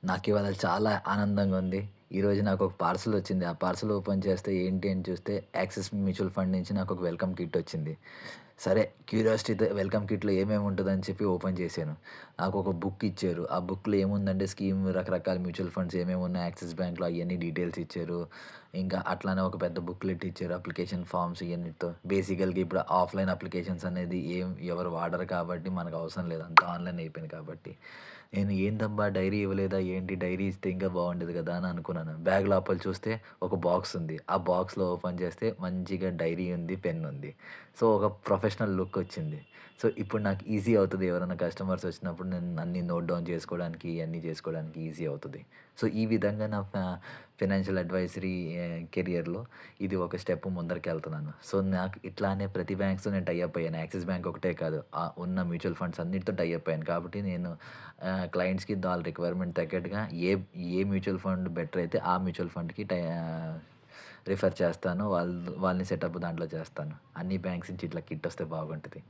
నాకివాళ చాలా ఆనందంగా ఉంది. ఈరోజు నాకొక పార్సెల్ వచ్చింది. ఆ పార్సెల్ ఓపెన్ చేస్తే ఏంటి అని చూస్తే యాక్సిస్ మ్యూచువల్ ఫండ్ నుంచి నాకొక వెల్కమ్ కిట్ వచ్చింది. సరే క్యూరియాసిటీతో వెల్కమ్ కిట్‌లో ఏమేమి ఉంటదని చెప్పి ఓపెన్ చేశాను. నాకొక బుక్ ఇచ్చారు. ఆ బుక్‌లో ఏముందంటే స్కీమ్ రకరకాల మ్యూచువల్ ఫండ్స్ ఏమేమి ఉన్నాయి యాక్సిస్ బ్యాంక్‌లో అయన్నీ డీటెయిల్స్ ఇచ్చారు. ఇంకా అట్లానే ఒక పెద్ద బుక్‌లెట్ ఇచ్చారు. అప్లికేషన్ ఫార్మ్స్ ఇయన్నిటితో. బేసికల్‌గా ఇప్పుడు ఆఫ్‌లైన్ అప్లికేషన్స్ అనేది ఎవరు వాడరు కాబట్టి మనకు అవసరం లేదు. అంతా ఆన్‌లైన్ అయిపోయింది కాబట్టి. నేను ఏందబ్బా డైరీ ఇవ్వలేదా ఏంటి? డైరీ ఇస్తే ఇంకా బాగుండేది కదా! అని అనుకున్నాను. బ్యాగ్ లోపల చూస్తే ఒక బాక్స్ ఉంది. ఆ బాక్స్‌లో ఓపెన్ చేస్తే మంచిగా డైరీ ఉంది, పెన్ ఉంది. సో, ఒక ప్రొఫెషనల్ లుక్ వచ్చింది. సో, ఇప్పుడు నాకు ఈజీ అవుతది. ఎవరైనా కస్టమర్స్ వచ్చినప్పుడు నేను అన్నీ నోట్ డౌన్ చేసుకోవడానికి, ఇయన్నీ చేసుకోవడానికి ఈజీ అవుతది. సో, ఈ విధంగా నా ఫైనాన్షియల్ అడ్వైజరీ కెరియర్‌లో ఇది ఒక స్టెప్ ముందరికెళ్తున్నాను. సో, నాకు ఇట్లానే ప్రతి బ్యాంక్స్‌తో నేను టై అప్ అయ్యాను. యాక్సిస్ బ్యాంక్ ఒకటే కాదు. ఉన్న మ్యూచువల్ ఫండ్స్ అన్నిటితో టై అప్ అయ్యాను. కాబట్టి నేను క్లయింట్స్‌కి వాళ్ళ రిక్వైర్మెంట్ తగ్గట్టుగా ఏ ఏ మ్యూచువల్ ఫండ్ బెటర్ అయితే ఆ మ్యూచువల్ ఫండ్‌కి రిఫర్ చేస్తాను. వాళ్ళని సెటప్ దాంట్లో చేస్తాను. అన్ని బ్యాంక్స్ నుంచి ఇట్లా కిట్ వస్తే బాగుంటది.